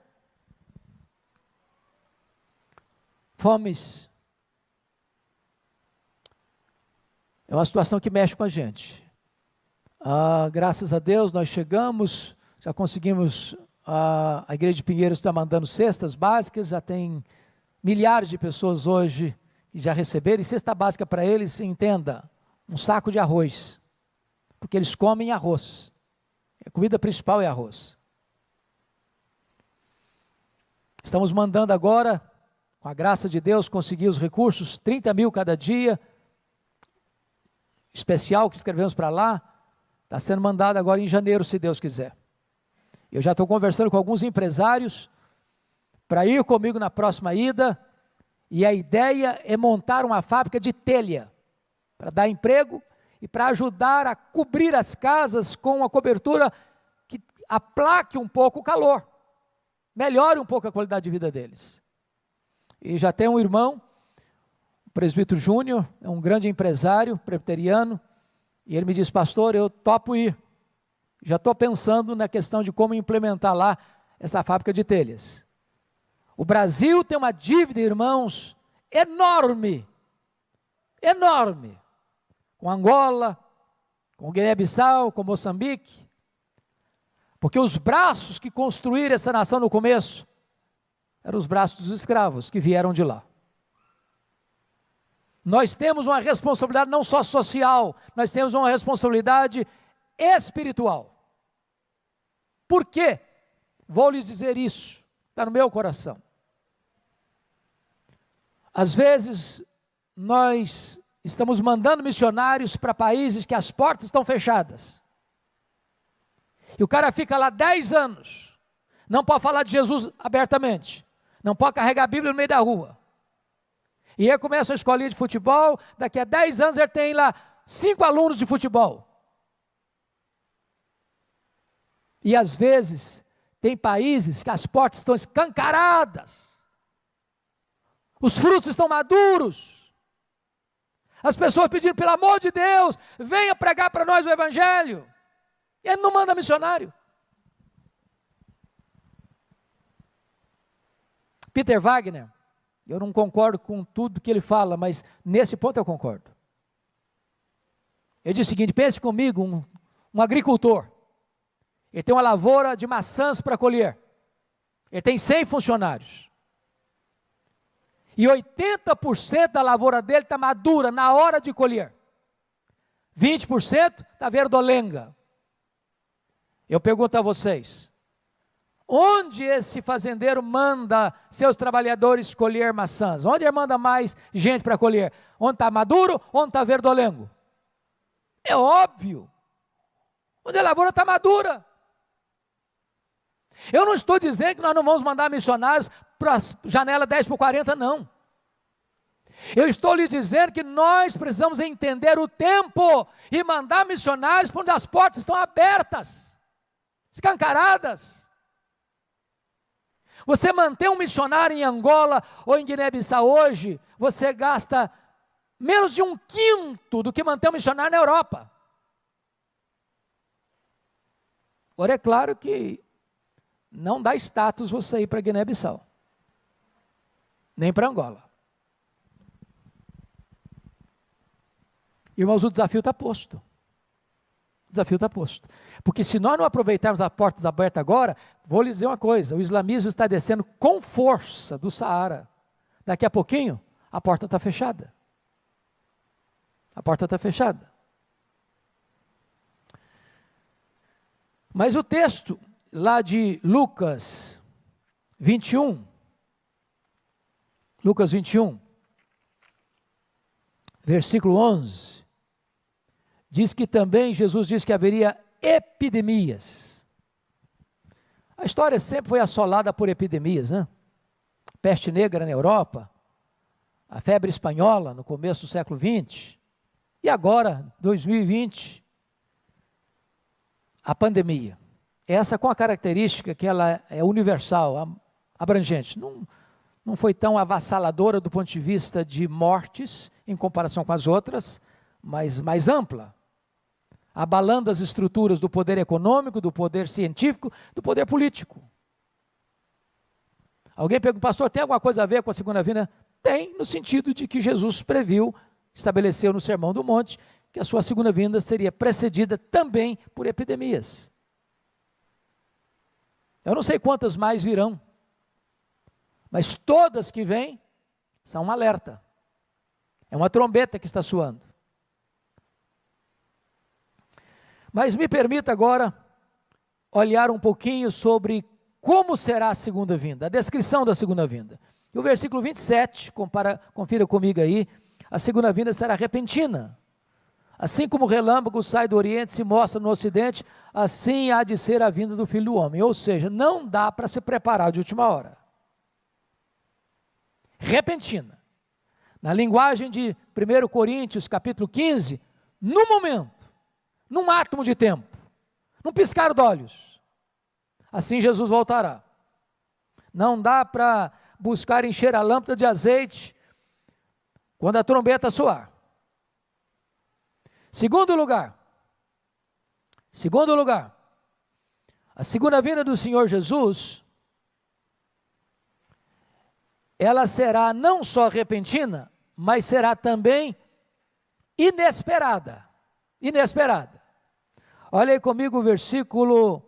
Fomes. É uma situação que mexe com a gente. Graças a Deus nós chegamos, já conseguimos, a Igreja de Pinheiros está mandando cestas básicas, já tem milhares de pessoas hoje que já receberam, e cesta básica para eles, entenda, um saco de arroz, porque eles comem arroz, a comida principal é arroz. Estamos mandando agora, com a graça de Deus, conseguir os recursos, 30 mil cada dia, especial que escrevemos para lá, está sendo mandado agora em janeiro, se Deus quiser. Eu já estou conversando com alguns empresários para ir comigo na próxima ida, e a ideia é montar uma fábrica de telha, para dar emprego e para ajudar a cobrir as casas com uma cobertura que aplaque um pouco o calor, melhore um pouco a qualidade de vida deles. E já tem um irmão, o presbítero Júnior, é um grande empresário presbiteriano, e ele me disse: pastor, eu topo ir. Já estou pensando na questão de como implementar lá essa fábrica de telhas. O Brasil tem uma dívida, irmãos, enorme, enorme, com Angola, com Guiné-Bissau, com Moçambique, porque os braços que construíram essa nação no começo, eram os braços dos escravos que vieram de lá. Nós temos uma responsabilidade não só social, nós temos uma responsabilidade espiritual. Por quê? Vou lhes dizer isso, está no meu coração. Às vezes, nós estamos mandando missionários para países que as portas estão fechadas. E o cara fica lá 10 anos, não pode falar de Jesus abertamente, não pode carregar a Bíblia no meio da rua. E aí começa a escolinha de futebol, daqui a 10 anos ele tem lá 5 alunos de futebol. E às vezes, tem países que as portas estão escancaradas, os frutos estão maduros, As pessoas pedindo, pelo amor de Deus, venha pregar para nós o Evangelho. E ele não manda missionário. Peter Wagner, eu não concordo com tudo que ele fala, mas nesse ponto eu concordo. Ele diz o seguinte: pense comigo, um agricultor, ele tem uma lavoura de maçãs para colher, ele tem 100 funcionários, e 80% da lavoura dele está madura na hora de colher, 20% está verdolenga. Eu pergunto a vocês, onde esse fazendeiro manda seus trabalhadores colher maçãs? Onde ele manda mais gente para colher? Onde está maduro, onde está verdolengo? É óbvio, onde a lavoura está madura. Eu não estou dizendo que nós não vamos mandar missionários para a janela 10/40, não. Eu estou lhes dizendo que nós precisamos entender o tempo e mandar missionários para onde as portas estão abertas, escancaradas. Você manter um missionário em Angola ou em Guiné-Bissau hoje, você gasta menos de 1/5 do que manter um missionário na Europa. Agora é claro que não dá status você ir para Guiné-Bissau, nem para Angola. Irmãos, o desafio está posto. O desafio está posto. Porque se nós não aproveitarmos as portas abertas agora, vou lhes dizer uma coisa: o islamismo está descendo com força do Saara. Daqui a pouquinho, a porta está fechada. A porta está fechada. Mas o texto lá de Lucas 21, versículo 11, diz que também Jesus disse que haveria epidemias. A história sempre foi assolada por epidemias, né? Peste negra na Europa, a febre espanhola no começo do século XX, e agora, 2020, a pandemia. Essa com a característica que ela é universal, abrangente. Não foi tão avassaladora do ponto de vista de mortes, em comparação com as outras, mas mais ampla, abalando as estruturas do poder econômico, do poder científico, do poder político. Alguém pergunta, pastor, tem alguma coisa a ver com a segunda vinda? Tem, no sentido de que Jesus previu, estabeleceu no Sermão do Monte, que a sua segunda vinda seria precedida também por epidemias. Eu não sei quantas mais virão, mas todas que vêm são um alerta, é uma trombeta que está soando. Mas me permita agora olhar um pouquinho sobre como será a segunda vinda, a descrição da segunda vinda. E o versículo 27, confira comigo aí, a segunda vinda será repentina. Assim como o relâmpago sai do Oriente e se mostra no Ocidente, assim há de ser a vinda do Filho do Homem. Ou seja, não dá para se preparar de última hora. Repentina. Na linguagem de 1 Coríntios, capítulo 15, no momento, num átomo de tempo, num piscar de olhos, assim Jesus voltará. Não dá para buscar encher a lâmpada de azeite quando a trombeta soar. Segundo lugar, a segunda vinda do Senhor Jesus, ela será não só repentina, mas será também inesperada. Inesperada. Olha aí comigo o versículo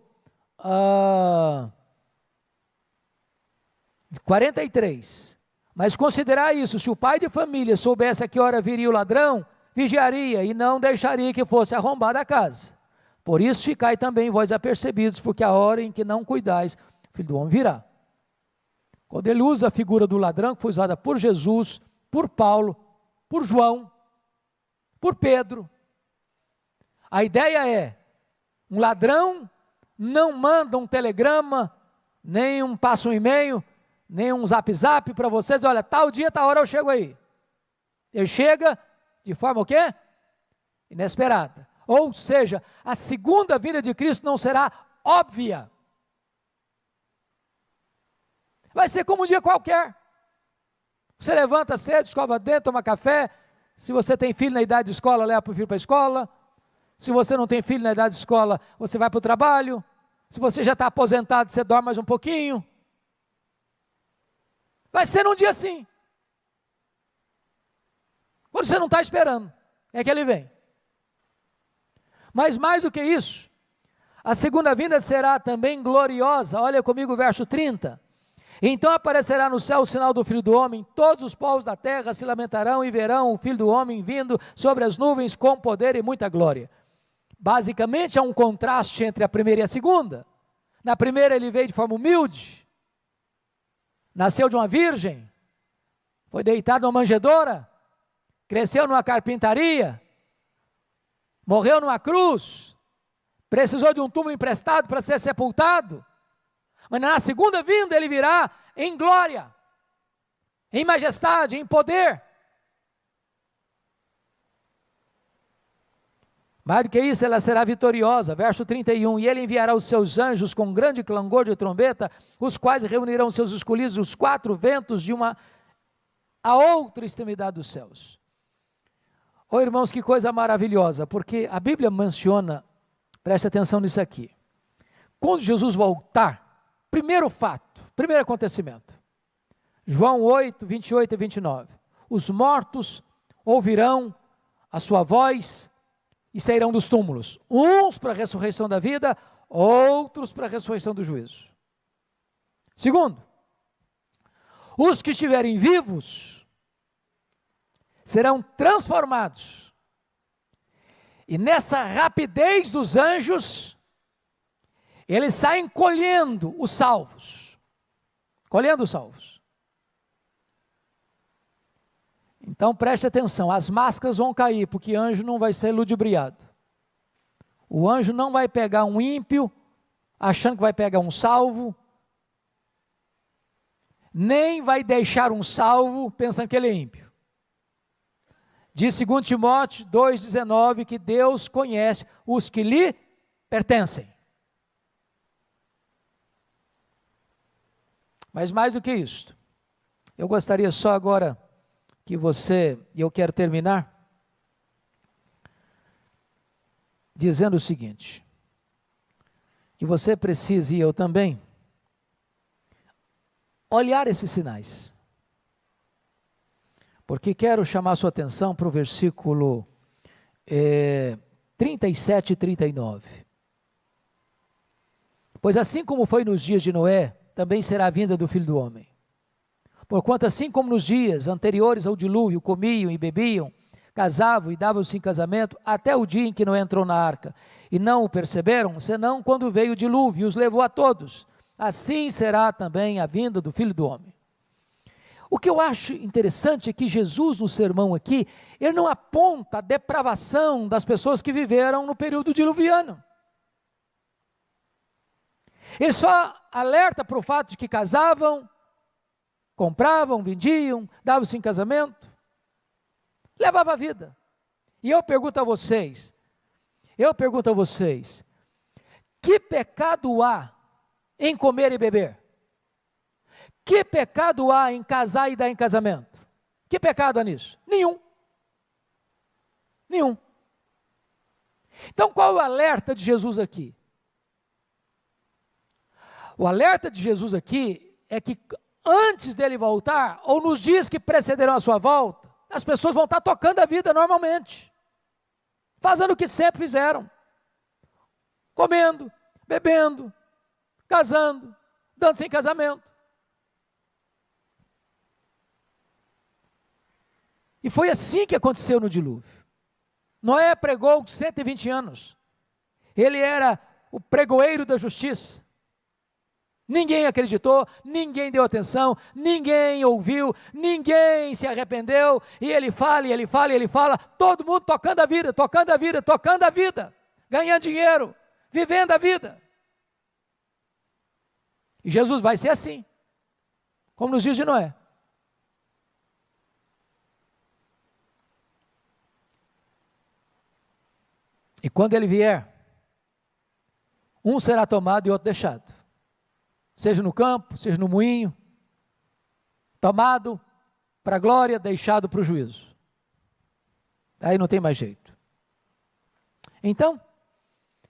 43. Mas considerai isso: se o pai de família soubesse a que hora viria o ladrão, vigiaria e não deixaria que fosse arrombada a casa. Por isso ficai também vós apercebidos, porque a hora em que não cuidais, o Filho do Homem virá. Quando ele usa a figura do ladrão, que foi usada por Jesus, por Paulo, por João, por Pedro, a ideia é, um ladrão não manda um telegrama, nem passa um e-mail, nem um zap para vocês, olha, tal dia, tal hora eu chego aí. Ele chega de forma o quê? Inesperada. Ou seja, a segunda vinda de Cristo não será óbvia. Vai ser como um dia qualquer. Você levanta cedo, escova dentro, toma café, Se você tem filho na idade de escola, leva o filho para a escola. Se você não tem filho na idade de escola, você vai para o trabalho. Se você já está aposentado, você dorme mais um pouquinho. Vai ser num dia assim. Quando você não está esperando, é que ele vem. Mas mais do que isso, a segunda vinda será também gloriosa. Olha comigo o verso 30. Então aparecerá no céu o sinal do Filho do Homem, todos os povos da terra se lamentarão e verão o Filho do Homem vindo sobre as nuvens com poder e muita glória. Basicamente há um contraste entre a primeira e a segunda. Na primeira ele veio de forma humilde, nasceu de uma virgem, foi deitado numa manjedoura, cresceu numa carpintaria, morreu numa cruz, precisou de um túmulo emprestado para ser sepultado, mas na segunda vinda ele virá em glória, em majestade, em poder. Mais do que isso, ela será vitoriosa, verso 31, e ele enviará os seus anjos com grande clangor de trombeta, os quais reunirão seus escolhidos dos quatro ventos de uma a outra extremidade dos céus. Oh, irmãos, que coisa maravilhosa, porque a Bíblia menciona, preste atenção nisso aqui, quando Jesus voltar, primeiro fato, primeiro acontecimento, João 8, 28 e 29, os mortos ouvirão a sua voz e sairão dos túmulos, uns para a ressurreição da vida, outros para a ressurreição do juízo. Segundo, os que estiverem vivos serão transformados, e nessa rapidez dos anjos, eles saem colhendo os salvos, Então preste atenção, as máscaras vão cair, porque anjo não vai ser ludibriado. O anjo não vai pegar um ímpio, achando que vai pegar um salvo, nem vai deixar um salvo, pensando que ele é ímpio. Diz 2 Timóteo 2,19, que Deus conhece os que lhe pertencem. Mas mais do que isso, eu gostaria só agora que você, e eu quero terminar, dizendo o seguinte, que você precisa, e eu também, olhar esses sinais, porque quero chamar a sua atenção para o versículo 37 e 39, pois assim como foi nos dias de Noé, também será a vinda do Filho do Homem. Porquanto assim como nos dias anteriores ao dilúvio, comiam e bebiam, casavam e davam-se em casamento, até o dia em que Noé entrou na arca, e não o perceberam, senão quando veio o dilúvio e os levou a todos, assim será também a vinda do Filho do Homem. O que eu acho interessante é que Jesus, no sermão aqui, ele não aponta a depravação das pessoas que viveram no período diluviano. Ele só alerta para o fato de que casavam, compravam, vendiam, davam-se em casamento, levava a vida. E eu pergunto a vocês, que pecado há em comer e beber? Que pecado há em casar e dar em casamento? Que pecado há nisso? Nenhum. Então qual é o alerta de Jesus aqui? O alerta de Jesus aqui é que antes dele voltar, ou nos dias que precederão a sua volta, as pessoas vão estar tocando a vida normalmente, fazendo o que sempre fizeram, comendo, bebendo, casando, dando-se em casamento. E foi assim que aconteceu no dilúvio. Noé pregou 120 anos, ele era o pregoeiro da justiça. Ninguém acreditou, ninguém deu atenção, ninguém ouviu, ninguém se arrependeu, e ele fala, todo mundo tocando a vida, ganhando dinheiro, vivendo a vida. E Jesus vai ser assim, como nos dias de Noé. E quando ele vier, um será tomado e outro deixado. Seja no campo, seja no moinho, tomado para a glória, deixado para o juízo. Aí não tem mais jeito. Então,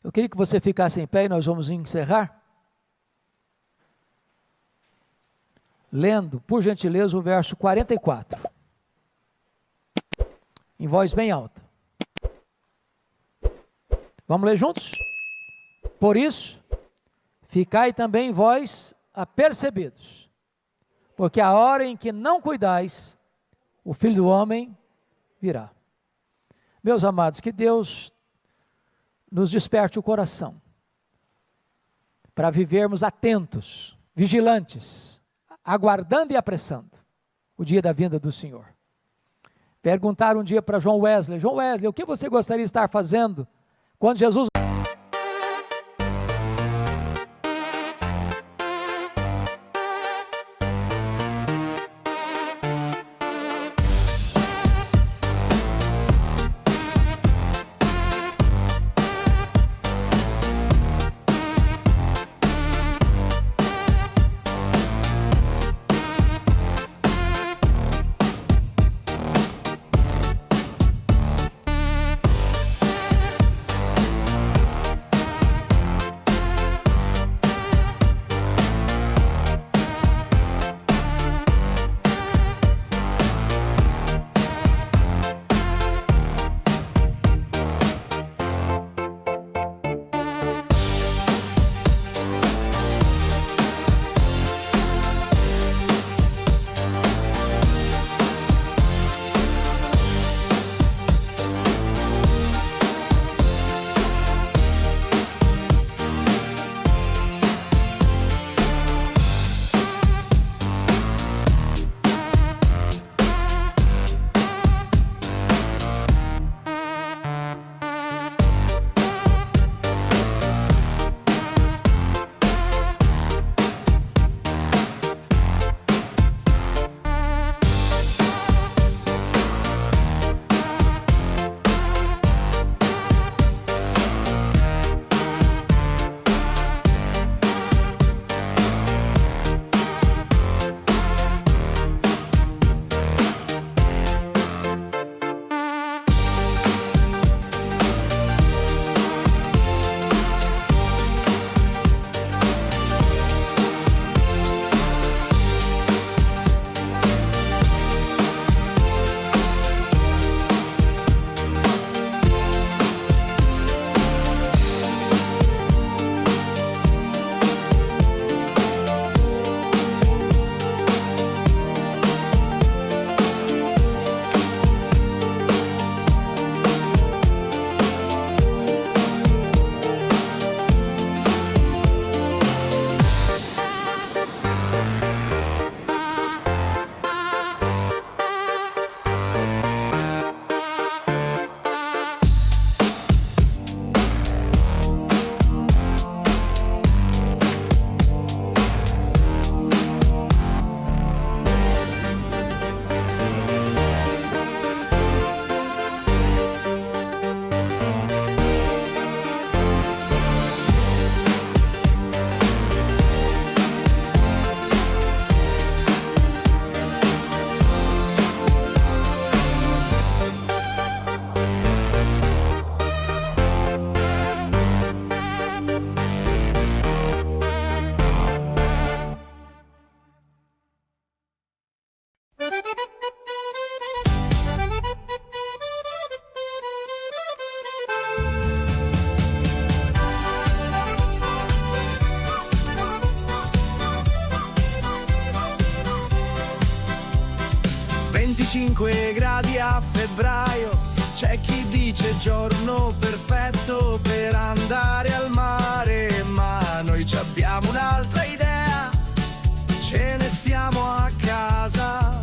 eu queria que você ficasse em pé e nós vamos encerrar. Lendo, por gentileza, o verso 44. Em voz bem alta. Vamos ler juntos? Por isso, ficai também vós apercebidos, porque a hora em que não cuidais, o Filho do Homem virá. Meus amados, que Deus nos desperte o coração, para vivermos atentos, vigilantes, aguardando e apressando o dia da vinda do Senhor. Perguntaram um dia para João Wesley, o que você gostaria de estar fazendo quando Jesus... gradi a febbraio, c'è chi dice giorno perfetto per andare al mare, ma noi ci abbiamo un'altra idea, ce ne stiamo a casa.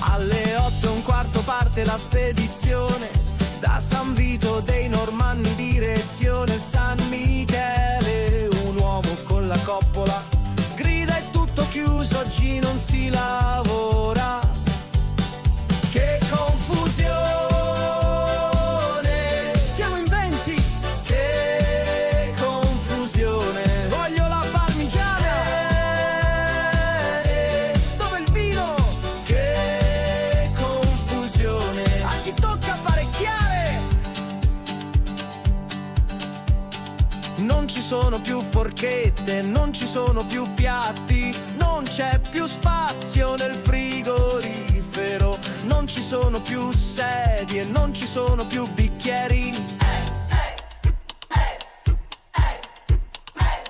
Alle 8:15 parte la spedizione, da San Vito dei Normanni direzione San Michele, un uomo con la coppola, grida è tutto chiuso, oggi non si lavora. Che confusione, siamo in 20, che confusione, voglio la parmigiana, dove il vino, che confusione, a chi Non ci sono più forchette, non ci sono più piatti, non c'è più spazio nel frigorifero, non ci sono più sedie, non ci sono più bicchieri.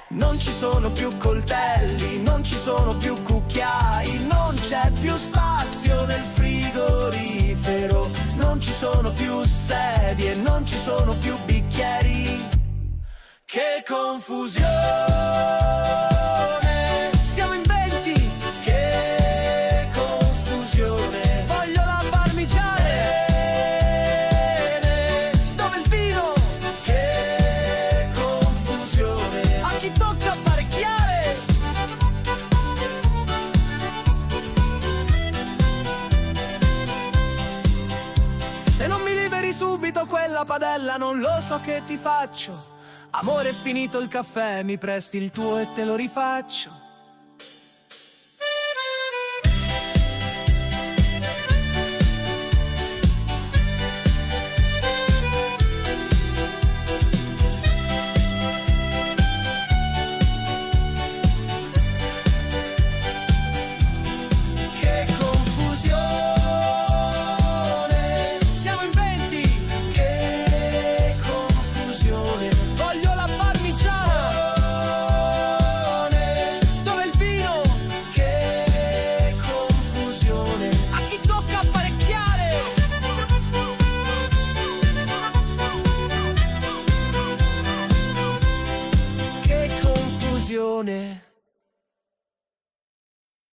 Non ci sono più coltelli, non ci sono più cucchiai, non c'è più spazio nel frigorifero, non ci sono più sedie, non ci sono più bicchieri. Che confusione! Siamo in 20! Che confusione! Voglio la parmigiane! Dove il vino? Che confusione! A chi tocca apparecchiare? Se non mi liberi subito quella padella, non lo so che ti faccio. Amore, è finito il caffè, mi presti il tuo e te lo rifaccio.